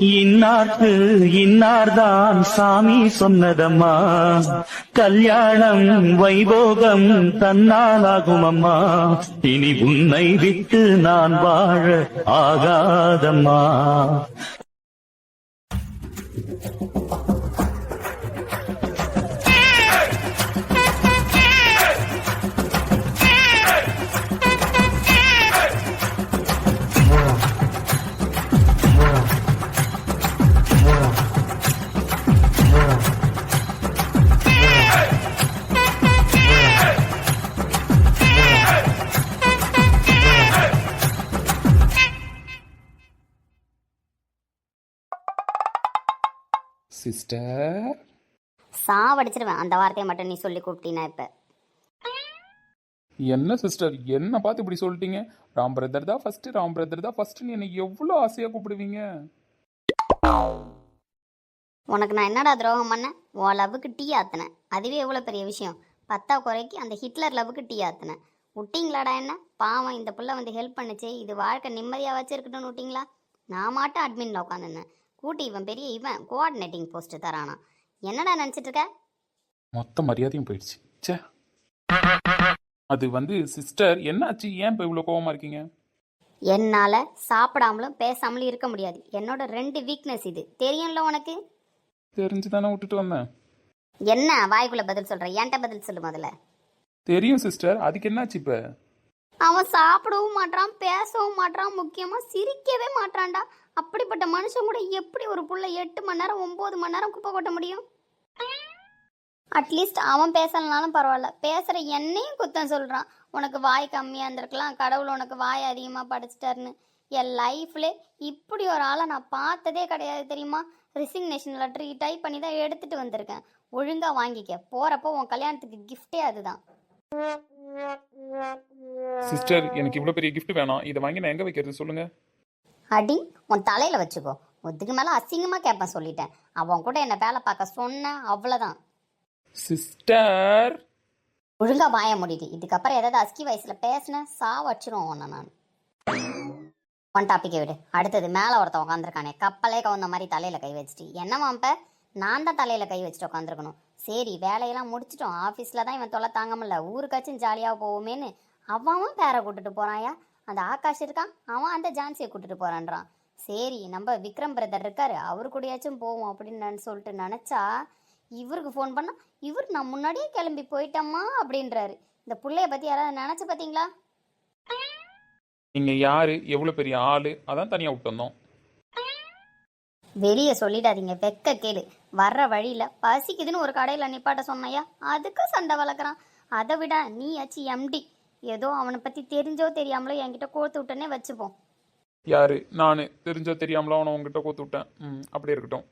இன்னார்க்கு இன்னார்தான் சாமி சொன்னதம்மா, கல்யாணம் வைபோகம் தன்னாலாகும் அம்மா, இனி உன்னை விட்டு நான் வாழ ஆகாதம்மா. சிஸ்டர் சாவடிச்சிருவேன் அந்த வார்த்தையை மட்டும் நீ சொல்லி கூப்பிட்டீனா. இப்ப என்ன சிஸ்டர் என்ன பார்த்து இப்படி சொல்லிட்டீங்க? ராம் பிரதர் தான் ஃபர்ஸ்ட், ராம் பிரதர் தான் ஃபர்ஸ்ட்னு என்னை எவ்வளோ ஆசையா கூப்பிடுவீங்க. உனக்கு நான் என்னடா துரோகம் பண்ணேன்? உன் லவ்வுக்கு டீ ஆத்தினேன், அதுவே எவ்வளோ பெரிய விஷயம். பத்தா குறைக்கு அந்த ஹிட்லர் லவ்வுக்கு டீ ஆத்தினேன். விட்டீங்களாடா என்ன? பாவம் இந்த புள்ள வந்து ஹெல்ப் பண்ணுச்சு, இது வாழ்க்கை நிம்மதியாக வச்சிருக்கட்டும்னு விட்டீங்களா? நான் மாட்டும் அட்மின்ல உட்காந்துருந்தேன். கூட்டி இவன் பெரிய இவன் கோஆர்டினேட்டிங் போஸ்ட் தரானா. என்னடா நினச்சிட்டு இருக்க? மொத்த மரியாதையும் போயிடுச்சு. சே அது சிஸ்டர் என்னாச்சு? ஏன் இப்போ இவ்வளோ கோவமா இருக்கீங்க? என்னால் சாப்பிடாமலும் பேசாமலும் இருக்க முடியாது. என்னோட 2 வீக்னஸ் இது தெரியும்ல உனக்கு. தெரிஞ்சு தானே விட்டுட்டு வந்தேன். என்ன வாய்க்குள்ள பதில் சொல்ற? என்கிட்ட பதில் சொல்லு முதல்ல. தெரியும் சிஸ்டர், அதுக்கு என்னாச்சு இப்போ? அவன் சாப்பிடவும் மாட்டான், பேசவும் மாட்டான், முக்கியமா சிரிக்கவே மாட்டான்டா. அப்படிப்பட்ட மனுஷன் கூட எப்படி ஒரு புள்ள 8 மணி நேரம் 9 மணி நேரம் குப்பை கொட்ட முடியும்? அட்லீஸ்ட் அவன் பேசலனாலும் பரவாயில்ல, பேசுற என்னையும் குத்தம் சொல்றான். உனக்கு வாய் கம்மியா இருந்திருக்கலாம், கடவுள் உனக்கு வாய் அதிகமா படிச்சிட்டாருன்னு. என் லைஃப்ல இப்படி ஒரு ஆளை நான் பார்த்ததே கிடையாது தெரியுமா? ரிசிக்னேஷன் லெட்டர் டைப் பண்ணி தான் எடுத்துட்டு வந்திருக்கேன். ஒழுங்கா வாங்கிக்க, போறப்போ உன் கல்யாணத்துக்கு கிஃப்டே அதுதான். சிஸ்டர் எனக்கு இவ்வளோ பெரிய கிஃப்ட் வேணாம், இதை வாங்கி நான் எங்கே வைக்கிறது சொல்லுங்க. அடி உன் தலையில வச்சுக்கோ. ஒத்துக்கு மேல அசிங்கமா கேட்பேன் சொல்லிட்டேன். அவன் கூட என்ன வேலை பார்க்க சொன்ன அவ்வளவுதான். சிஸ்டர் ஒழுங்கா வாய முடியுது. இதுக்கப்புறம் ஏதாவது அஸ்கி வயசுல பேசின சாவச்சிரும் உன்னை நான். ஒன் டாப்பிக்கை விடு. அடுத்தது மேலே ஒருத்தன் உட்காந்துருக்கானே, கப்பலே கவுந்த மாதிரி தலையில கை வச்சுட்டு. என்னவா இப்ப? நான் தான் தலையில கை வச்சுட்டு உட்காந்துருக்கணும். சரி வேலையெல்லாம் முடிச்சிட்டோம், ஆஃபீஸில் தான் இவன் தொலை தாங்க முடியல, ஊருக்காச்சும் ஜாலியாக போவோமேன்னு அவன் பேரை கூட்டிட்டு போறாயா. அந்த ஆகாஷ் இருக்கான், அவன் அந்த ஜான்சியை கூட்டிட்டு போறான்றான். சரி நம்ம விக்ரம் பிரதர் இருக்காரு, அவரு கூடயாச்சும் போவோம் அப்படின்னு சொல்லிட்டு நினச்சா, இவருக்கு ஃபோன் பண்ணா இவர் நான் முன்னாடியே கிளம்பி போயிட்டோமா அப்படின்றாரு. இந்த பிள்ளைய பற்றி யாராவது நினச்சி பார்த்தீங்களா? நீங்கள் யார், எவ்வளோ பெரிய ஆள், அதான் தனியாக விட்டு வந்தோம். வெளியே சொல்லிடாதீங்க, வெக்க கேளு. வர்ற வழியில் பசிக்குதுன்னு ஒரு கடையில் நிப்பாட்ட சொன்னையா, அதுக்கு சண்டை வளர்க்குறான். அதை விட நீ ஆச்சு எம்டி, ஏதோ அவனை பற்றி தெரிஞ்சோ தெரியாமலோ என்கிட்ட கோர்த்து விட்டனே வச்சுப்போம். யாரு? நான் தெரிஞ்சோ தெரியாமலோ அவனை உங்ககிட்ட கோர்த்து விட்டேன். அப்படி இருக்கட்டும்.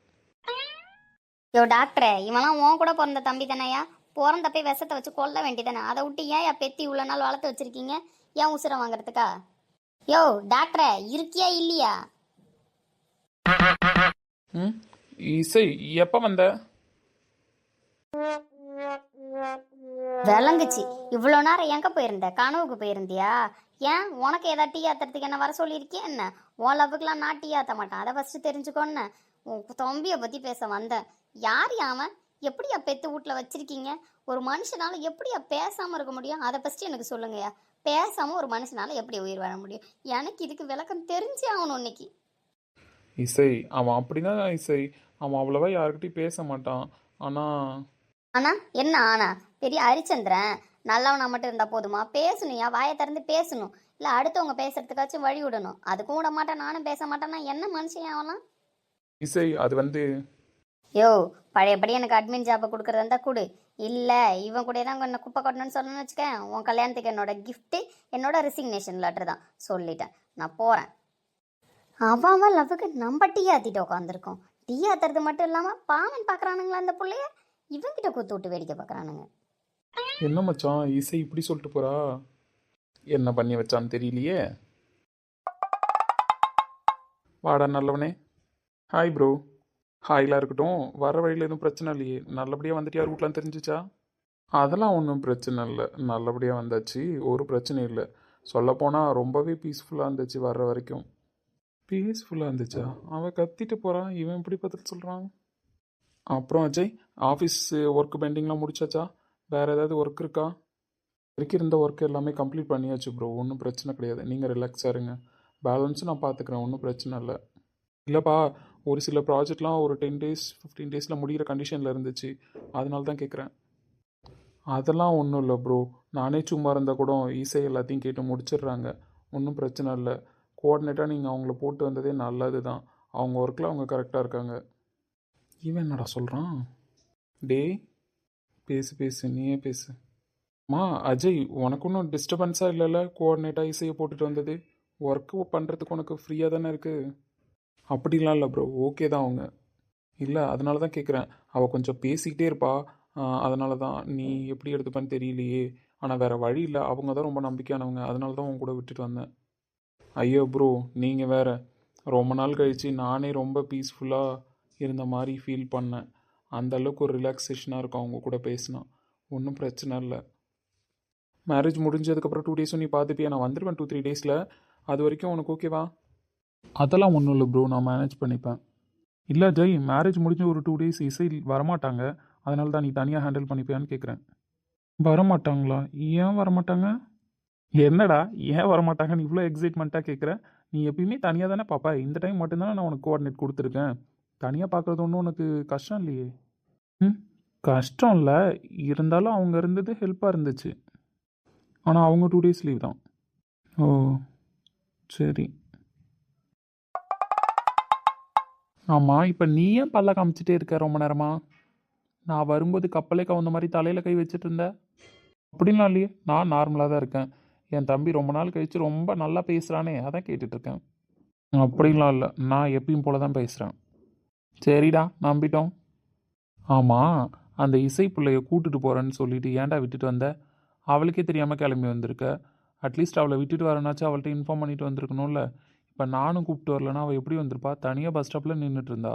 யோ டாக்டரே, இவெல்லாம் உன் கூட பிறந்த தம்பி தானேயா? பிறந்தப்பே விஷத்தை வச்சு கொல்ல வேண்டியதானே, அதை விட்டு ஏன் பெத்தி இவ்வளோ நாள் வளர்த்து வச்சிருக்கீங்க? ஏன் உசுரை வாங்குறதுக்கா? யோ டாக்டரே, இருக்கியா இல்லையா? இசை எப்போ வந்த? விளங்குச்சு. இவ்வளோ நேரம் எங்கே போயிருந்த? கனவுக்கு போயிருந்தியா? ஏன் உனக்கு ஏதாவது டீ ஆத்துறதுக்கு என்ன வர சொல்லியிருக்கியா என்ன? உன் லவ்வுக்குலாம் நான் டீ ஆற்ற மாட்டேன், அதை ஃபஸ்ட்டு தெரிஞ்சுக்கோன்னு உன் தம்பியை பற்றி பேச வந்தேன். யார் அவன்? எப்படியா பெத்து வீட்டில் வச்சிருக்கீங்க? ஒரு மனுஷனால எப்படியா பேசாமல் இருக்க முடியும்? அதை ஃபஸ்ட்டு எனக்கு சொல்லுங்கய்யா. பேசாமல் ஒரு மனுஷனால எப்படி உயிர் வாழ முடியும்? எனக்கு இதுக்கு விளக்கம் தெரிஞ்சே ஆகணும் இன்னைக்கு. இசை அவன் அப்படிதான் இசை, அவன் அவ்வளவா யாருக்கிட்டையும் பேச மாட்டான். ஆனா என்ன ஆனா? பெரிய ஹரிச்சந்திரன் நல்லவனா மட்டும் இருந்தா போதுமா? பேசணும், என் வாயை திறந்து பேசணும், இல்லை அடுத்தவங்க பேசுறதுக்காச்சும் வழி விடணும். அதுக்கும் விட மாட்டேன், நானும் பேச மாட்டேன்னா என்ன மனுஷன் ஆகலாம்? இசை அது யோ பழையபடி எனக்கு அட்மின் ஜாப்பை கொடுக்குறதா இருந்தால் கொடு. இல்லை இவன் கூட தான் என்ன குப்பை கொட்டணும்னு சொல்லணும்னு வச்சுக்கேன். உன் கல்யாணத்துக்கு என்னோட கிஃப்ட்டு என்னோட ரிசிக்னேஷன் லெட்டர் தான். சொல்லிட்டேன், நான் போகிறேன். அவன் லவ்வுக்கு நம்ம டீ ஆத்திட்டு உட்காந்துருக்கோம். டீ ஆத்துறது மட்டும் இல்லாமல் பாவன் பார்க்குறானுங்களா அந்த பிள்ளைய? இவங்கிட்ட கூத்து விட்டு வேடிக்கை பார்க்குறானுங்க. என்ன மச்சான் இசை இப்படி சொல்லிட்டு போறா? என்ன பண்ணி வச்சான்னு தெரியலையே. வாடா நல்லவனே. Hi bro. ஹாய்லாம் இருக்கட்டும், வர வழியில் எதுவும் பிரச்சனை இல்லையே? நல்லபடியாக வந்துட்டு யார் வீட்லாம் தெரிஞ்சிச்சா? அதெல்லாம் ஒன்றும் பிரச்சனை இல்லை, நல்லபடியாக வந்தாச்சு, ஒரு பிரச்சனையும் இல்லை. சொல்லப்போனால் ரொம்பவே பீஸ்ஃபுல்லாக இருந்துச்சு வர்ற வரைக்கும். பீஸ்ஃபுல்லாக இருந்துச்சா? அவன் கத்திட்டு போகிறான், இவன் எப்படி பதில் சொல்கிறான்? அப்புறம் அஜய், ஆஃபீஸ் ஒர்க் பெண்டிங்லாம் முடிச்சாச்சா? வேறு ஏதாவது ஒர்க் இருக்கா? வரைக்கும் இருந்த ஒர்க் எல்லாமே கம்ப்ளீட் பண்ணியாச்சு ப்ரோ, ஒன்றும் பிரச்சனை கிடையாது. நீங்கள் ரிலாக்ஸாக இருங்க, பேலன்ஸும் நான் பார்த்துக்கிறேன், ஒன்றும் பிரச்சனை இல்லை. இல்லைப்பா, ஒரு சில ப்ராஜெக்ட்லாம் ஒரு 10 டேஸ் 15 டேஸில் முடிகிற கண்டிஷனில் இருந்துச்சு, அதனால தான் கேட்குறேன். அதெல்லாம் ஒன்றும் இல்லை ப்ரோ, நானே சும்மா இருந்தால் கூட ஈஸியாக எல்லாத்தையும் கேட்டு முடிச்சிடுறாங்க, ஒன்றும் பிரச்சனை இல்லை. கோஆர்டினேட்டாக நீங்கள் அவங்கள போட்டு வந்ததே நல்லது தான், அவங்க ஒர்க்கில் அவங்க கரெக்டாக இருக்காங்க. இவன் என்னடா சொல்கிறான்? டேய், பேசு பேசு, நீயே பேசு. அம்மா அஜய், உனக்கு ஒன்றும் டிஸ்டர்பன்ஸாக இல்லைல்ல கோஆர்டினேட்டாக இசையை போட்டுட்டு வந்தது? ஒர்க்கு பண்ணுறதுக்கு உனக்கு ஃப்ரீயாக தானே இருக்குது? அப்படிலாம் இல்லை ப்ரோ, ஓகே தான் அவங்க. இல்லை, அதனால தான் கேட்குறேன். அவள் கொஞ்சம் பேசிக்கிட்டே இருப்பா, அதனால தான். நீ எப்படி எடுத்துப்பான்னு தெரியலையே, ஆனால் வேறு வழி இல்லை, அவங்க தான் ரொம்ப நம்பிக்கையானவங்க, அதனால தான் உங்க கூட விட்டுட்டு வந்தேன். ஐயோ ப்ரோ, நீங்கள் வேறு, ரொம்ப நாள் கழித்து நானே ரொம்ப பீஸ்ஃபுல்லாக இருந்த மாதிரி ஃபீல் பண்ணேன். அந்த அளவுக்கு ஒரு ரிலாக்ஸேஷனாக இருக்கும் அவங்க கூட பேசினா, ஒன்றும் பிரச்சனை இல்லை. மேரேஜ் முடிஞ்சதுக்கப்புறம் 2 டேஸும் நீ பார்த்துப்பியா? நான் வந்துடுவேன் 2-3 டேஸில், அது வரைக்கும் உனக்கு ஓகேவா? அதெல்லாம் ஒன்றும் இல்லை ப்ரோ, நான் மேனேஜ் பண்ணிப்பேன். இல்லை ஜெய், மேரேஜ் முடிஞ்ச ஒரு 2 டேஸ் இசை வரமாட்டாங்க, அதனால தான் நீ தனியாக ஹேண்டில் பண்ணிப்பியான்னு கேட்குறேன். வரமாட்டாங்களா? ஏன் வரமாட்டாங்க? என்னடா ஏன் வரமாட்டாங்கன்னு இவ்வளோ எக்ஸைட்மெண்ட்டாக கேட்குற? நீ எப்பயுமே தனியாக தானே பாப்பா, இந்த டைம் மட்டும்தானே நான் உனக்கு கோஆர்டினேட் கொடுத்துருக்கேன். தனியாக பார்க்குறது ஒன்றும் உனக்கு கஷ்டம் இல்லையே. ம், கஷ்டம் இல்லை, இருந்தாலும் அவங்க இருந்தது ஹெல்ப்பாக இருந்துச்சு. ஆனால் அவங்க 2 டேஸ் லீவ் தான். ஓ சரி. ஆமாம், இப்போ நீ ஏன் பல்ல காமிச்சிட்டே இருக்க ரொம்ப நேரமா? நான் வரும்போது கப்பலே கவுந்த மாதிரி தலையில் கை வச்சுட்டு இருந்த. அப்படின்லாம் இல்லையே, நான் நார்மலாக தான் இருக்கேன். என் தம்பி ரொம்ப நாள் கழிச்சு ரொம்ப நல்லா பேசுகிறானே, அதான் கேட்டுட்ருக்கேன். அப்படின்லாம் இல்லை, நான் எப்பயும் போல தான் பேசுகிறேன். சரிடா, நம்பிட்டோம். ஆமாம், அந்த இசை பிள்ளைய கூட்டுட்டு போகிறேன்னு சொல்லிட்டு ஏன்டா விட்டுட்டு வந்த? அவளுக்கே தெரியாமல் கிளம்பி வந்திருக்க. அட்லீஸ்ட் அவளை விட்டுட்டு வரேன்னாச்சும் அவள்கிட்ட இன்ஃபார்ம் பண்ணிட்டு வந்திருக்கணும்ல. இப்போ நானும் கூப்பிட்டு வரலன்னா அவள் எப்படி வந்திருப்பா? தனியாக பஸ் ஸ்டாப்பில் நின்றுட்டு இருந்தா.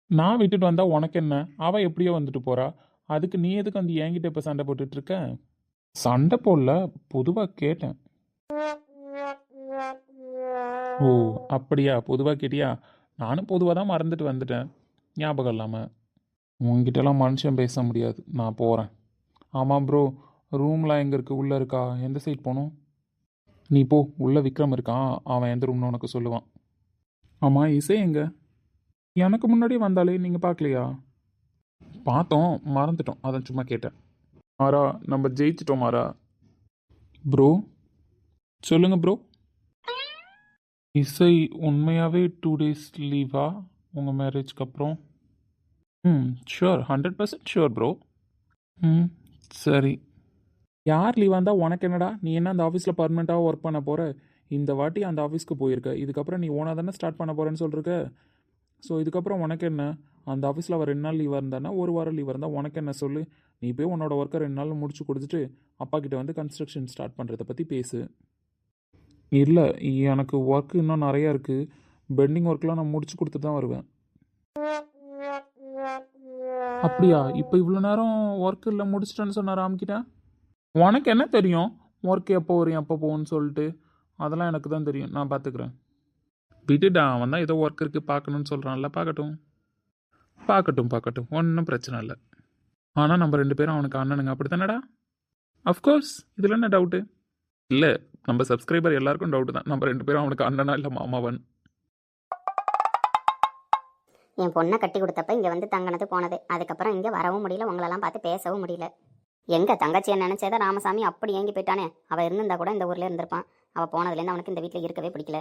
நான் விட்டுட்டு வந்தா உனக்கு என்ன? அவள் எப்படியோ வந்துட்டு போகிறா, அதுக்கு நீ எதுக்கு வந்து என்கிட்ட இப்போ சண்டை போட்டுட்ருக்க? சண்டை போடல, பொதுவாக கேட்டேன். ஓ அப்படியா, பொதுவாக கேட்டியா? நானும் பொதுவாக தான் மறந்துட்டு வந்துட்டேன், ஞாபகம் இல்லாமல். உங்ககிட்டலாம் மனுஷன் பேச முடியாது, நான் போகிறேன். ஆமாம் ப்ரோ, ரூம்லாம் எங்கே இருக்குது? உள்ளே இருக்கா? எந்த சைட் போகணும்? நீ போ, உள்ளே விக்ரம் இருக்கான், அவன் எந்த ரூம்னு உனக்கு சொல்லுவான். ஆமாம், இசை எங்கே? எனக்கு முன்னாடியே வந்தாலே, நீங்கள் பார்க்கலையா? பார்த்தோம், மறந்துட்டோம், அதான் சும்மா கேட்டேன். மாறா, நம்ம ஜெயிச்சிட்டோம் மாறா. ப்ரோ சொல்லுங்கள் ப்ரோ. இசை உண்மையாகவே 2 டேஸ் லீவா உங்கள் மேரேஜ்க்கு அப்புறம்? ம் ஷுர், 100% ஷுர் ப்ரோ. ம் சரி. யார் லீவாக இருந்தால் உனக்கு என்னடா? நீ என்ன அந்த ஆஃபீஸில் பர்மனெண்ட்டாக ஒர்க் பண்ண போகிற? இந்த வாட்டி அந்த ஆஃபீஸ்க்கு போயிருக்க, இதுக்கப்புறம் நீ ஓனாக தானே ஸ்டார்ட் பண்ண போகிறேன்னு சொல்லிருக்க. ஸோ இதுக்கப்புறம் உனக்கு என்ன? அந்த ஆஃபீஸில் அவள் 2 நாள் லீவாக இருந்தானா, 1 வாரம் லீவாக இருந்தால் உனக்கு என்ன சொல்லு? நீ போய் உன்னோட ஒர்க்கை 2 நாள் முடிச்சு கொடுத்துட்டு அப்பா கிட்ட வந்து கன்ஸ்ட்ரக்ஷன் ஸ்டார்ட் பண்ணுறதை பற்றி பேசு. இல்லை, எனக்கு ஒர்க் இன்னும் நிறையா இருக்குது, பெண்டிங் ஒர்க்லாம் நான் முடிச்சு கொடுத்துட்டு தான் வருவேன். அப்படியா? இப்போ இவ்வளோ நேரம் ஒர்க் இல்லை முடிச்சிட்டேன்னு சொன்ன ராம்கிட்ட. உனக்கு என்ன தெரியும் ஒர்க் எப்போ வரும் எப்போ போகும்னு சொல்லிட்டு? அதெல்லாம் எனக்கு தான் தெரியும், நான் பார்த்துக்கிறேன். விட்டுடா, அவன் தான் ஏதோ ஒர்க் இருக்குது பார்க்கணுன்னு சொல்கிறான்ல, பார்க்கட்டும் பார்க்கட்டும் பார்க்கட்டும், ஒன்றும் பிரச்சனை இல்லை. ஆனால் நம்ம 2 பேரும் அவனுக்கு அண்ணனுங்க, அப்படி தானடா? அஃப்கோர்ஸ், இதில் என்ன டவுட்டு? இல்லை, நம்ம சப்ஸ்கிரைபர் எல்லாருக்கும் டவுட்டு தான், நம்ம 2 பேரும் அவனுக்கு அண்ணனா இல்லை மாமாவன். என் பொண்ணை கட்டி கொடுத்தப்ப இங்கே வந்து தங்கினது போனது, அதுக்கப்புறம் இங்கே வரவும் முடியல, உங்களெல்லாம் பார்த்து பேசவும் முடியல. எங்கள் தங்கச்சியை நினச்சேதான் ராமசாமி அப்படி ஏங்கி போயிட்டானே. அவள் இருந்திருந்தா கூட இந்த ஊரில் இருந்திருப்பான். அவள் போனதுலேருந்து அவனுக்கு இந்த வீட்டில் இருக்கவே பிடிக்கல.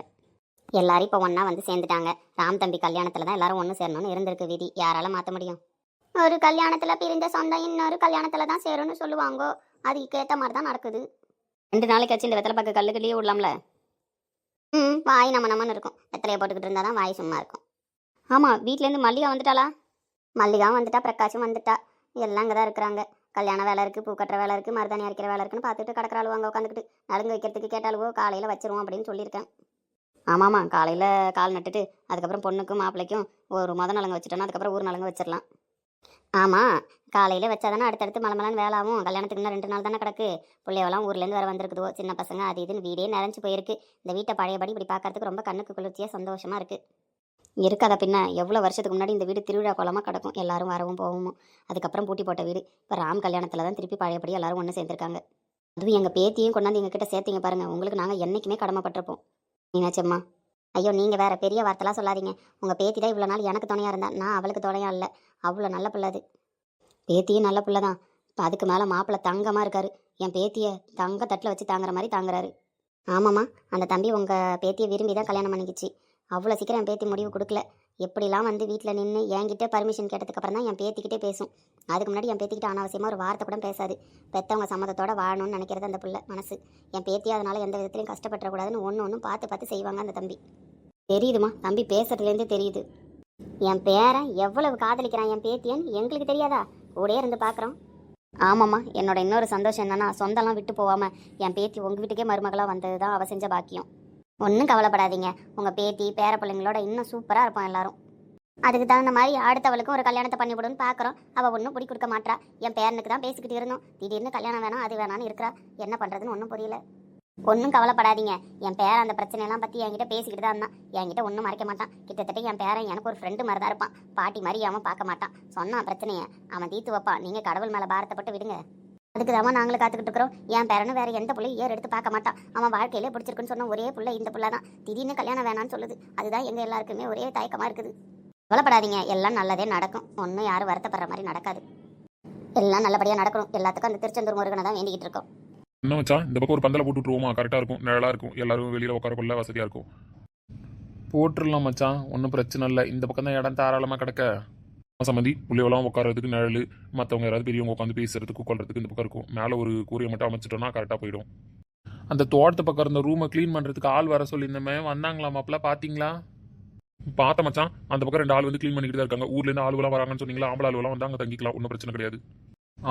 எல்லாரும் இப்போ ஒன்றா வந்து சேர்ந்துட்டாங்க. ராம் தம்பி கல்யாணத்தில் தான் எல்லாரும் ஒன்று சேரணும்னு இருந்திருக்கு விதி, யாரால மாற்ற முடியும்? ஒரு கல்யாணத்தில் பிரிந்த சொந்தம் இன்னொரு கல்யாணத்தில் தான் சேரும்னு சொல்லுவாங்கோ, அதுக்கு ஏற்ற மாதிரி தான் நடக்குது. 2 நாளைக்கு வச்சு இந்த வெத்தலை பக்க கல்லுக்கு லீவ் விடலாம்ல? வாய் நம்மன்னு இருக்கும், வெத்தலையை போட்டுக்கிட்டு இருந்தால் தான் வாய் சும்மா இருக்கும். ஆமாம், வீட்டிலேருந்து மல்லிகா வந்துட்டாளா? மல்லிகாவும் வந்துட்டா, பிரகாஷும் வந்துட்டா, எல்லாம் இங்கே தான் இருக்கிறாங்க. கல்யாண வேலை இருக்குது, பூ கட்டுற வேலை இருக்குது, மருதாணி அரைக்கிற வேலை இருக்குன்னு பார்த்துட்டு கிடக்குறாளுவோ அங்கே உட்காந்துக்கிட்டு. நலுங்கு வைக்கிறதுக்கு கேட்டாலுவோ காலையில் வச்சிருவோம் அப்படின்னு சொல்லியிருக்கேன். ஆமாம்மா, காலையில் கால் நட்டுட்டு அதுக்கப்புறம் பொண்ணுக்கும் மாப்பிள்ளைக்கும் ஒரு நலங்கு வச்சுட்டோன்னா அதுக்கப்புறம் ஊர் நலங்கு வச்சிடலாம். ஆமாம், காலையில் வச்சாதானே அடுத்தடுத்து மலமலான்னு வேலை ஆகும். கல்யாணத்துக்கு இன்னும் 2 நாள் தானே கிடக்கு. பிள்ளைவெல்லாம் ஊர்லேருந்து வேறு வந்திருக்குதோ, சின்ன பசங்க அது இதுன்னு வீடே நிறைஞ்சு போயிருக்கு. இந்த வீட்டை பழையபடி இப்படி பார்க்கறதுக்கு ரொம்ப கண்ணுக்கு குளிர்ச்சியாக சந்தோஷமாக இருக்குது. இருக்காதா பின்ன, எவ்வளோ வருஷத்துக்கு முன்னாடி இந்த வீடு திருவிழா கோலமாக கிடக்கும், எல்லாரும் வரவும் போகவும். அதுக்கப்புறம் பூட்டி போட்ட வீடு. இப்போ ராம் கல்யாணத்தில் தான் திருப்பி பழையபடி எல்லாரும் ஒன்று சேர்ந்துருக்காங்க. அதுவும் எங்கள் பேத்தியும் கொண்டாந்து எங்ககிட்ட சேர்த்திங்க பாருங்கள். உங்களுக்கு நாங்கள் என்றைக்குமே கடமைப்பட்டிருப்போம். மீனாட்சியம்மா, ஐயோ நீங்கள் வேறு பெரிய வார்த்தைலாம் சொல்லாதீங்க. உங்கள் பேத்தி தான் இவ்வளோ நாள் எனக்கு துணையாக இருந்தா, நான் அவளுக்கு துணையாக இல்லை. அவ்வளோ நல்ல பிள்ளை அது. பேத்தியும் நல்ல பிள்ளை தான். இப்போ அதுக்கு மேலே மாப்பிள்ளை தங்கமாக இருக்காரு. என் பேத்தியை தங்க தட்டில் வச்சு தாங்குற மாதிரி தாங்குறாரு. ஆமாம்மா, அந்த தம்பி உங்கள் பேத்தியை விரும்பி தான் கல்யாணம் பண்ணிக்கிச்சு. அவ்வளோ சீக்கிரம் என் பேத்தி முடிவு கொடுக்கல. எப்படிலாம் வந்து வீட்டில் நின்று என்கிட்ட பர்மிஷன் கேட்டதுக்கப்புறம் தான் என் பேத்திக்கிட்டே பேசும். அதுக்கு முன்னாடி என் பேத்திக்கிட்ட அனாவசியமாக ஒரு வார்த்தை கூட பேசாது. பெற்றவங்க சம்மதத்தோடு வாழணும்னு நினைக்கிறது அந்த பிள்ளை மனசு. என் பேத்தியை அதனால் எந்த விதத்துலையும் கஷ்டப்பட்டுறக்கூடாதுன்னு ஒன்றும் பார்த்து செய்வாங்க அந்த தம்பி. தெரியுதுமா, தம்பி பேசுறதுலேருந்தே தெரியுது. என் பேரன் எவ்வளவு காதலிக்கிறான் என் பேத்தியன்னு எங்களுக்கு தெரியாதா? கூடயே இருந்து பார்க்குறோம். ஆமாம்மா, என்னோட இன்னொரு சந்தோஷம் என்னன்னா, சொந்தம்லாம் விட்டு போகாமல் என் பேத்தி உங்கள் வீட்டுக்கே மருமகளாக வந்தது தான் அவ செஞ்ச பாக்கியம். ஒன்றும் கவலைப்படாதீங்க, உங்கள் பேத்தி பேர பிள்ளைங்களோட இன்னும் சூப்பராக இருப்போம் எல்லாரும். அதுக்கு தகுந்த மாதிரி அடுத்தவளுக்கும் ஒரு கல்யாணத்தை பண்ணிவிடுன்னு பார்க்குறோம். அவள் ஒன்றும் பிடி கொடுக்க மாட்டா. என் பேரனுக்கு தான் பேசிக்கிட்டு இருந்தோம். திடீர்னு கல்யாணம் வேணாம் அது வேணான்னு இருக்கிறா. என்ன பண்ணுறதுன்னு ஒன்றும் புரியல. ஒன்றும் கவலைப்படாதீங்க, என் பேரன் அந்த பிரச்சனையெல்லாம் பற்றி என்கிட்ட பேசிக்கிட்டு தான் இருந்தான். என்கிட்ட ஒன்றும் மறைக்க மாட்டான். கிட்டத்தட்ட என் பேரன் எனக்கு ஒரு ஃப்ரெண்டு மாதிரி தான் இருப்பான். பாட்டி மாதிரி அவன் பார்க்க மாட்டான். சொன்னான் பிரச்சனையை அவன் தீர்த்து வைப்பான். நீங்கள் கடவுள் மேலே பாரத்தைப்பட்டு விடுங்க. அதுக்கு தான் நாங்களும் காத்துக்கிட்டு இருக்கிறோம். என் பேரனும் வேறு எந்த பிள்ளையும் ஏறு எடுத்து பார்க்க மாட்டான். அவன் வாழ்க்கையிலே பிடிச்சிருக்குன்னு சொன்ன ஒரே பிள்ளை இந்த பிள்ளை தான். திடீர்னு கல்யாணம் வேணான்னு சொல்லுது. அதுதான் எங்கள் எல்லாருக்குமே ஒரே தயக்கமாக இருக்குது. கவலைப்படாதீங்க, எல்லாம் நல்லதே நடக்கும். ஒன்றும் யாரும் வருத்தப்படுற மாதிரி நடக்காது. எல்லாம் நல்லபடியாக நடக்கணும். எல்லாத்துக்கும் அந்த திருச்செந்தூர் முருகனை தான் வேண்டிக்கிட்டு இருக்கோம். என்ன மச்சான், இந்த பக்கம் ஒரு பந்தலை போட்டு விட்டுருவோமா? கரெக்டாக இருக்கும், நிழலாக இருக்கும், எல்லாரும் வெளியில் உட்காரக்குள்ள வசதியாக இருக்கும். போட்டுடலாம் மச்சான், ஒன்றும் பிரச்சனை இல்லை. இந்த பக்கம் தான் இடம் தாராளமாக கிடக்க. சம்மந்தி உள்ளவெல்லாம் உட்காரதுக்கு நிழல், மற்றவங்க யாராவது பெரியவங்க உட்காந்து பேசுறதுக்கு கொள்றதுக்கு இந்த பக்கம் இருக்கும். மேலே ஒரு கூரையை மட்டும் அமைச்சிட்டோம்னா கரெக்டாக போயிடும். அந்த தோட்டத்து பக்கம் இருந்த ரூமை க்ளீன் பண்ணுறதுக்கு ஆள் வர சொல்லியிருந்தமே, வந்தாங்களா மாப்பிள்ள? பார்த்தீங்களா? பார்த்த மச்சான், அந்த பக்கம் 2 ஆள் வந்து க்ளீன் பண்ணிக்கிட்டு தான் இருக்காங்க. ஊர்லேருந்து ஆளுவெல்லாம் வராங்கன்னு சொன்னீங்களா? ஆம்பளை ஆளுவெல்லாம் வந்து அங்கே தங்கிக்கலாம், ஒன்றும் பிரச்சனை கிடையாது.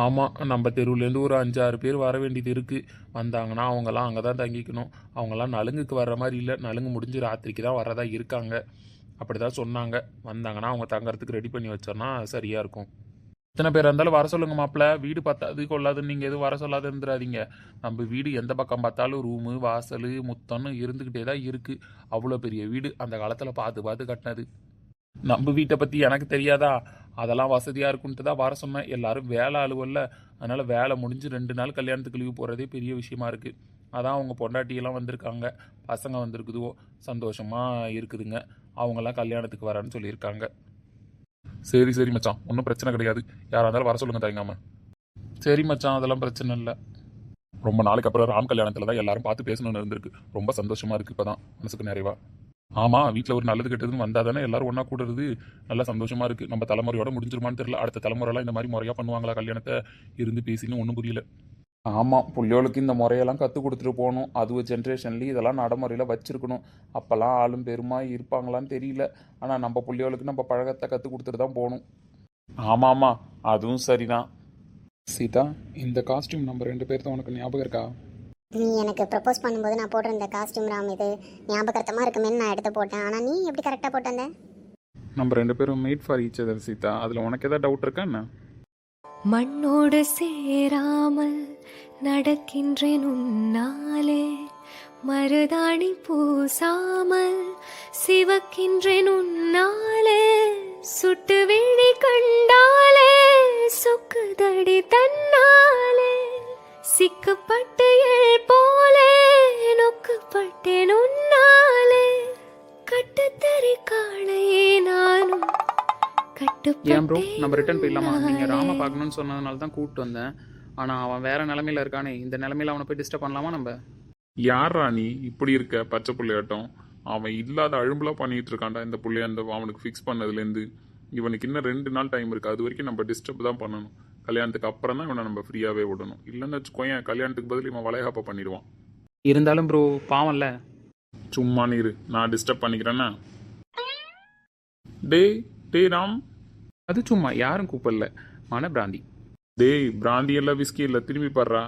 ஆமாம், நம்ம தெருவுலேருந்து ஒரு 5-6 பேர் வர வேண்டியது இருக்குது. வந்தாங்கன்னா அவங்கெல்லாம் அங்கே தான் தங்கிக்கணும். அவங்கெல்லாம் நலுங்குக்கு வர்ற மாதிரி இல்லை. நலுங்கு முடிஞ்சு ராத்திரிக்கு தான் வரதா இருக்காங்க. அப்படி தான் சொன்னாங்க. வந்தாங்கன்னா அவங்க தங்கறதுக்கு ரெடி பண்ணி வச்சோன்னா சரியாக இருக்கும். எத்தனை பேர் இருந்தாலும் வர சொல்லுங்க மாப்பிள்ள. வீடு பத்தாது கொள்ளாதுன்னு நீங்கள் எதுவும் வர சொல்லாத இருந்துடாதீங்க. நம்ம வீடு எந்த பக்கம் பார்த்தாலும் ரூமு வாசல் முத்தம்னு இருந்துக்கிட்டே தான் இருக்குது. அவ்வளோ பெரிய வீடு, அந்த காலத்தில் பார்த்து கட்டினது. நம்ம வீட்டை பற்றி எனக்கு தெரியாதா? அதெல்லாம் வசதியாக இருக்குன்ட்டு தான் வர சொன்னேன். எல்லாரும் வேலை அலுவலில், அதனால் வேலை முடிஞ்சு 2 நாள் கல்யாணத்துக்கு லீவு போகிறதே பெரிய விஷயமா இருக்குது. அதான் அவங்க பொண்டாட்டியெல்லாம் வந்திருக்காங்க, பசங்க வந்திருக்குதோ, சந்தோஷமாக இருக்குதுங்க. அவங்கெல்லாம் கல்யாணத்துக்கு வரேன்னு சொல்லியிருக்காங்க. சரி சரி மச்சான், ஒன்றும் பிரச்சனை கிடையாது. யாராக இருந்தாலும் வர சொல்லுங்க தயங்காம. சரி மச்சான், அதெல்லாம் பிரச்சனை இல்லை. ரொம்ப நாளைக்கு அப்புறம் ராம் கல்யாணத்தில் தான் எல்லாரும் பார்த்து பேசணும்னு இருந்திருக்கு. ரொம்ப சந்தோஷமாக இருக்குது. இப்போ தான் மனசுக்கு நிறைவா. ஆமாம், வீட்டில் ஒரு நல்லது கெட்டதுன்னு வந்தால் தானே எல்லாரும் ஒன்றா கூடுறது. நல்லா சந்தோஷமாக இருக்குது. நம்ம தலைமுறையோட முடிஞ்சிருமான்னு தெரியல. அடுத்த தலைமுறைலாம் இந்த மாதிரி முறையாக பண்ணுவாங்களா கல்யாணத்தை? இருந்து பேசின்னு ஒன்றும் புரியல. ஆமாம், பிள்ளைகளுக்கு இந்த முறையெல்லாம் கற்றுக் கொடுத்துட்டு போகணும். அதுவும் ஜென்ரேஷன்லேயும் இதெல்லாம் நடைமுறையில் வச்சுருக்கணும். அப்போல்லாம் ஆளும் பெருமா இருப்பாங்களான்னு தெரியல. ஆனால் நம்ம பிள்ளைகளுக்கு நம்ம பழக்கத்தை கற்றுக் கொடுத்துட்டு தான் போகணும். ஆமாம், அதுவும் சரிதான். சீதா, இந்த காஸ்டியூம் நம்ம 2 பேர் தான் உனக்கு ஞாபகம் இருக்கா? நீ எனக்கு ப்ரப்போஸ் பண்ணும்போது நான் போட்டிருந்த காஸ்டியூம் ராம், இது ஞாபகத்தமாக இருக்குமேன்னு நான் எடுத்து போட்டேன். ஆனால் நீ எப்படி கரெக்டாக போட்டு வந்த? நம்ம 2 பேரும் made for each other Sita. அதில் உனக்கு ஏதாவது டவுட் இருக்கா என்ன? மண்ணோடு சேராமல் நடக்கின்றேன் உன்னாலே, மருதாணி பூசாமல் சிவக்கின்றேன் உன்னாலே, சுட்டு விழி கண்டாலே சொக்குதடி தன்னாலே, சிக்கப்பட்டு எள் போலே நொக்கப்பட்டேன் உன்னாலே, கட்டுத்தறி காளையே நானும் ஏன் ப்ரோ, நம்ம ரிட்டர்ன் போயிடலாமா? நீங்கள் ராம பார்க்கணுன்னு சொன்னதுனால தான் கூப்பிட்டு வந்தேன். ஆனால் அவன் வேற நிலமையில இருக்கானே, இந்த நிலமையில அவனை போய் டிஸ்டர்ப் பண்ணலாமா நம்ம? யாரா நீ இப்படி இருக்க பச்சை புள்ளையாட்டம்? அவன் இல்லாத அழும்புலாம் பண்ணிட்டு இருக்கான்டா இந்த புள்ளைய. அந்த அவனுக்கு ஃபிக்ஸ் பண்ணதுலேருந்து இவனுக்கு இன்னும் 2 நாள் டைம் இருக்குது. அது வரைக்கும் நம்ம டிஸ்டர்ப் தான் பண்ணணும். கல்யாணத்துக்கு அப்புறம் தான் இவனை நம்ம ஃப்ரீயாகவே விடணும். இல்லைன்னு வச்சுக்கோயேன், கல்யாணத்துக்கு பதில் இவன் வளைகாப்ப பண்ணிடுவான். இருந்தாலும் ப்ரோ பாவம்ல. சும்மா நீரு, நான் டிஸ்டர்ப் பண்ணிக்கிறேன்னா? டே ராம், அது சும்மா, யாரும் கூப்பிடல, மன பிராந்தி. டேய், பிராந்தி எல்லாம் விஸ்கி இல்லை, திரும்பி பாடுறா.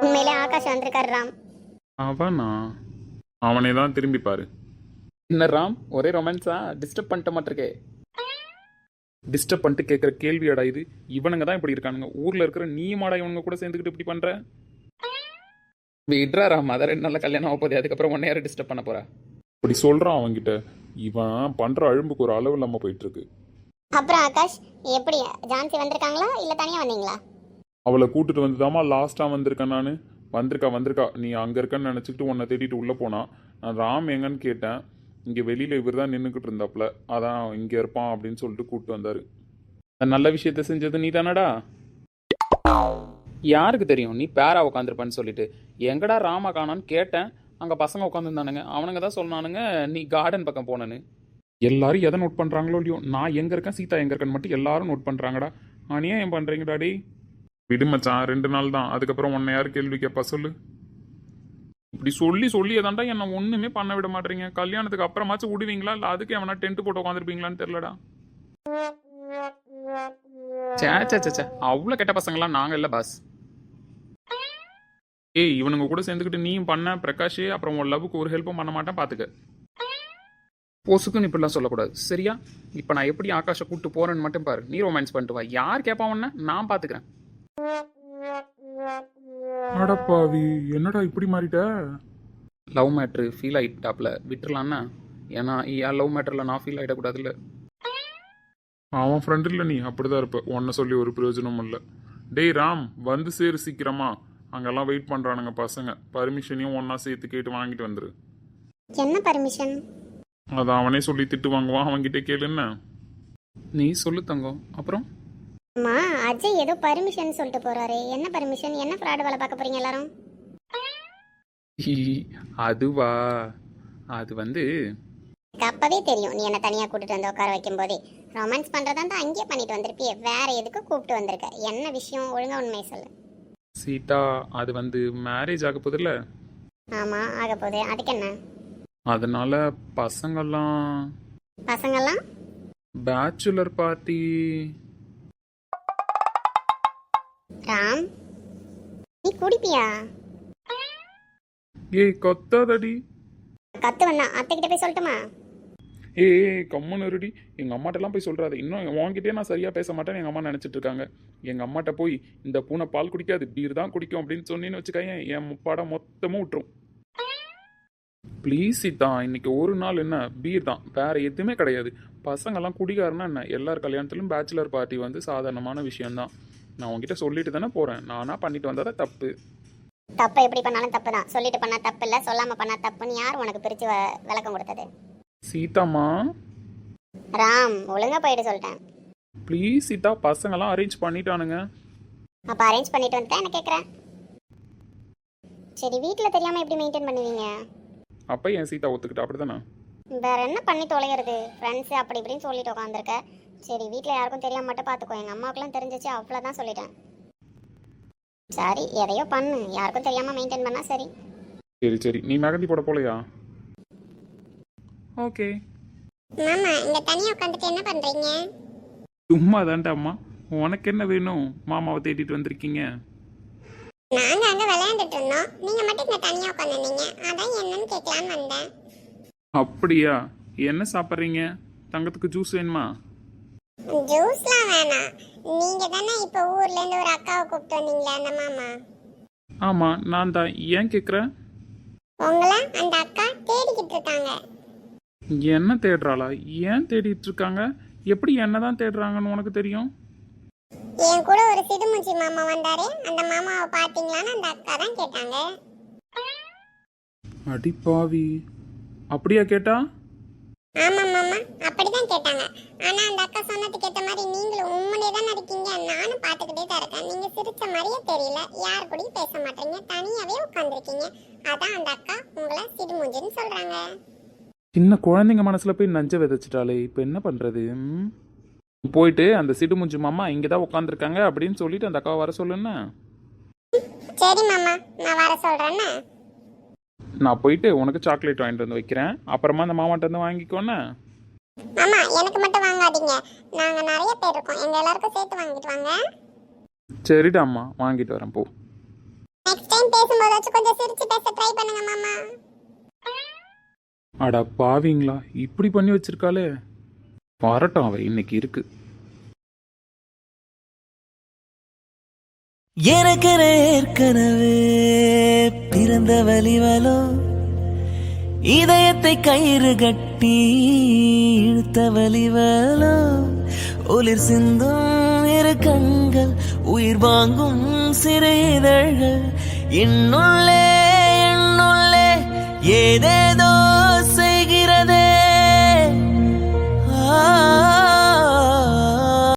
உண்மையிலே ஆகாஷ் வந்திருக்காரு ராம். அவனா? அவனே தான், திரும்பி பாரு. என்ன ராம், ஒரே ரொமான்ஸா? டிஸ்டர்ப் பண்ணிட்ட மாட்டிருக்கே. டிஸ்டர்ப் பண்ணிட்டு கேட்குற கேள்வியாடா இது? இவனுங்க தான் இப்படி இருக்கானுங்க. ஊரில் இருக்கிற நீ மாடா இவனுங்க கூட சேர்ந்துக்கிட்டு இப்படி பண்ணுற? விட்றா ராம், அதை 2 நாளில் கல்யாணம் ஆக போகுது. அதுக்கப்புறம் ஒன்றை யாரும் டிஸ்டர்ப் பண்ண போகிறா? இப்படி சொல்கிறான் அவன்கிட்ட. இவன் பண்ணுற அழும்புக்கு ஒரு அளவு இல்லாமல் போயிட்டுருக்கு. அப்புறம் ஆகாஷ், எப்படி ஜான்சி வந்திருக்காங்களா இல்லை தனியாக வந்தீங்களா? அவளை கூட்டிட்டு வந்துதாமா லாஸ்ட்டாக வந்திருக்கேன் நான். வந்திருக்கா நீ அங்கே இருக்கன்னு நினச்சிக்கிட்டு உன்னை தேடிட்டு உள்ளே போனா. நான் ராம் எங்கன்னு கேட்டேன். இங்கே வெளியில் இவர் தான் நின்றுக்கிட்டு இருந்தாப்புல. அதான் இங்கே இருப்பான் அப்படின்னு சொல்லிட்டு கூப்பிட்டு வந்தார். நல்ல விஷயத்த செஞ்சது நீ தானடா? யாருக்கு தெரியும் நீ பேரா உட்காந்துருப்பான்னு சொல்லிட்டு. எங்கடா ராமா காணான்னு கேட்டேன். அங்கே பசங்க உட்காந்துருந்தானுங்க. அவனுங்க தான் சொன்னானுங்க நீ கார்டன் பக்கம் போனேன்னு. எல்லாரும் எதை நோட் பண்ணுறாங்களோ இல்லையோ, நான் எங்கே இருக்கேன் சீதா எங்கே இருக்கேன்னு மட்டும் எல்லாரும் நோட் பண்ணுறாங்கடா. நீ ஏன் பண்ணுறீங்கடா டே? விடுமச்சான், 2 நாள் தான். அதுக்கப்புறம் உன்னை யார் கேள்வி கேட்பா சொல்லு. இப்படி சொல்லி ஏதாண்டா என்ன ஒன்றுமே பண்ண விட மாட்டீங்க. கல்யாணத்துக்கு அப்புறமாச்சும் விடுவீங்களா இல்லை அதுக்கு எவனா டென்ட் போட்டு உட்காந்துருப்பீங்களான்னு தெரிலடா. சே அவ்வளோ கெட்ட பசங்களாம் நாங்கள் இல்லை பாஸ். ஏய், இவனுங்க கூட சேர்ந்துக்கிட்டு நீயும் பண்ண பிரகாஷ், அப்புறம் உன் லவ்வுக்கு ஒரு ஹெல்ப்பும் பண்ண மாட்டேன் பார்த்துக்க. பொசுக்குன்னு இப்படிலாம் சொல்லக்கூடாது சரியா? இப்போ நான் எப்படி ஆகாஷை கூப்பிட்டு போகிறேன்னு மட்டும் பாரு. நீ ரொமான்ஸ் பண்ணிட்டு வா. யார் கேட்பாவன்னா நான் பார்த்துக்கிறேன். அடப்பாவி, என்னடா இப்படி மாறிட்ட? லவ் மேட்ரு ஃபீல் ஆகிட்டாப்ல விட்டுறலான்னா? ஏன்னா என் லவ் மேட்டரில் நான் ஃபீல் ஆகிடக்கூடாதுல்ல. அவன் ஃப்ரெண்ட் இல்லை, நீ அப்படிதான் இருப்ப. உன்னை சொல்லி ஒரு பிரயோஜனமும் இல்லை. டேய் ராம், வந்து சேரு சீக்கிரமா. அங்கெல்லாம் வெயிட் பண்ணுறானுங்க பசங்க. பர்மிஷனையும் ஒன்றா சேர்த்து கேட்டு வாங்கிட்டு வந்துரு. என்ன பர்மிஷன்? அதை அவனே சொல்லி திட்டு வாங்குவான். அவன்கிட்ட கேளுன்னு. நீ சொல்லு தங்கம். அப்புறம் அம்மா, அஜய் ஏதோ பர்மிஷன் சொல்லிட்டு போறாரு. என்ன பர்மிஷன்? என்ன ஃப்ராட் வேலை பார்க்க போறீங்க எல்லாரும்? அதுவா, அது வந்து எனக்கு அப்பவே தெரியும் நீ என்ன தனியா கூட்டிட்டு வந்து உட்கார வைக்கும் போதே. ரொமான்ஸ் பண்றதா தான் அங்கேயே பண்ணிட்டு வந்திருப்பியே. வேற எதுக்கு கூப்பிட்டு வந்திருக்க? என்ன விஷயம்? ஒழுங்கா உண்மையை சொல்லு. சீதா, அது வந்து மேரேஜ் ஆக போதில்ல, ஆமா, ஆக போகுது. அதுக்கு என்ன? அதனால பசங்கெல்லாம் பசங்கெல்லாம் பேச்சுலர் பார்ட்டி. ராம், நீ குடிப்பியா? ஏய் கொத்தாதடி. கத்து வேணா, அத்தைக்கிட்ட போய் சொல்லட்டுமா? ஏய் கம்முன்னு இருடி. எங்கள் அம்மாட்டெல்லாம் போய் சொல்கிறாது. இன்னும் உன்கிட்டே நான் சரியாக பேச மாட்டேன்னு எங்கள் அம்மா நினச்சிட்டு இருக்காங்க. எங்கள் அம்மாட்ட போய் இந்த பூனை பால் குடிக்காது, பீர் தான் குடிக்கும் அப்படின்னு சொன்னேன்னு வச்சுக்கேன், என் படம் மொத்தமும் விட்டுரும். ப்ளீஸ் சீதா, இன்னைக்கு ஒரு நாள் என்ன பீர் தான், வேற எதுவுமே கிடையாது. பசங்கள்லாம் குடிக்காரனா என்ன? எல்லார் கல்யாணத்துலையும் பேச்சுலர் பார்ட்டி வந்து சாதாரணமான விஷயம்தான். நான் உங்ககிட்ட சொல்லிட்டு தானே போகிறேன். நானா பண்ணிட்டு வந்தாதான் தப்பு. தப்பு எப்படி பண்ணாலும் தப்பு தான். சொல்லிட்டு பண்ணா தப்பு இல்லை, சொல்லாம பண்ணா தப்புன்னு யார் உனக்கு பிரிச்சு விளக்கம் கொடுத்தது? சீதாம்மா ராம், ஒழுங்கா போயிட்டு சொல்லிட்டேன். ப்ளீஸ் சீதா, பசங்கெல்லாம் அரேஞ்ச் பண்ணிட்டானுங்க. அப்ப அரேஞ்ச் பண்ணிட்டு வந்துட்டேன் என்ன கேட்குறேன்? சரி, வீட்டில் தெரியாம எப்படி மெயின்டைன் பண்ணுவீங்க? அப்போ என் சீதா ஒத்துக்கிட்டா அப்படிதானே? வேற என்ன பண்ணி தொலைகிறது? ஃப்ரெண்ட்ஸு அப்படி இப்படின்னு சொல்லிட்டு உட்காந்துருக்க. சரி, வீட்டில் யாருக்கும் தெரியாம மட்டும் பார்த்துக்கோ. எங்கள் அம்மாவுக்குலாம் தெரிஞ்சிச்சு, அவ்வளோதான் சொல்லிட்டேன். சரி, எதையோ பண்ணு, யாருக்கும் தெரியாம மெயின்டைன் பண்ணா சரி. சரி, நீ மெகந்தி போட போலையா? ஓகே. மாமா, இங்க தனியா உட்காந்துட்டு என்ன பண்றீங்க? சும்மா தான்டாம்மா. உனக்கு என்ன வேணும்? மாமாவை தேடிட்டு வந்திருக்கீங்க. நாங்க அங்க விளையாண்டுட்டு இருந்தோம், நீங்க மட்டும் இங்க தனியா உட்காந்துருந்தீங்க. அதான் என்னன்னு கேட்கலான்னு வந்தேன். அப்படியா? என்ன சாப்பிட்றீங்க? தங்கத்துக்கு ஜூஸ் வேணுமா? ஜூஸ்லாம் வேணாம். நீங்க தானே இப்ப ஊர்ல இருந்து ஒரு அக்காவை கூப்பிட்டு வந்தீங்களே, அந்த மாமா. ஆமாம், நான் தான். ஏன் கேட்குற? உங்களை அந்த அக்கா தேடிக்கிட்டு இருக்காங்க. என்ன தேடுறாளா? ஏன் தேடிட்டு இருக்காங்க? எப்படி என்ன தான் தேடுறாங்கன்னு உனக்கு தெரியும்? என் கூட ஒரு சிடுமுஞ்சி மாமா வந்தாரு, அந்த மாமாவை பாத்தீங்களான்னு அந்த அக்கா தான் கேட்டாங்க. அடி பாவி, அப்படியா கேட்டா? ஆமா மாமா, அப்படிதான் கேட்டாங்க. ஆனா அந்த அக்கா சொன்னதுக்கு ஏத்த மாதிரி நீங்களும் உண்மையே தான் இருக்கீங்க. நானும் பாத்துக்கிட்டே தான் இருக்கேன். நீங்க சிரிச்ச மாதிரியே தெரியல, யார் கூடயும் பேச மாட்டீங்க, தனியாவே உட்காந்துருக்கீங்க. அதான் அந்த அக்கா உங்களை சிடுமுஞ்சின்னு சொல்றாங்க. சின்ன குழந்தைங்க மனசுல போய் நஞ்ச விதைச்சிட்டாலே, இப்போ என்ன பண்றது? போயிட்டு அந்த சிடுமுஞ்சி மாமா இங்கே தான் உட்காந்துருக்காங்க அப்படின்னு சொல்லிட்டு அந்த அக்காவை வர சொல்லுன்னு. சரி மாமா, நான் வர சொல்றேன்னு. நான் போயிட்டு உனக்கு சாக்லேட் வாங்கிட்டு வந்து வைக்கிறேன். அப்புறமா அந்த மாமாட்ட வந்து வாங்கிக்கோன்னு. மாமா, எனக்கு மட்டும் வாங்காதீங்க, நாங்க நிறைய பேர் இருக்கோம், எங்க எல்லாருக்கும் சேர்த்து வாங்கிட்டு வாங்க. சரிடா அம்மா, வாங்கிட்டு வரேன் போ. நெக்ஸ்ட் டைம் பேசும்போது கொஞ்சம் சிரிச்சு பேச ட்ரை பண்ணுங்க மாமா. அடா பாவீங்களா, இப்படி பண்ணி வச்சிருக்காளே. வரட்டும், அவ இன்னைக்கு இருக்கு. எனக்கு ஏற்கனவே பிறந்த வலிவலோ இதயத்தை கயிறு கட்டி இழுத்த வலிவலோ ஒளிர் சிந்தும் இரு கண்கள் உயிர் வாங்கும் சிறு இதழ்கள் என்னுள்ளே ஏதேதோ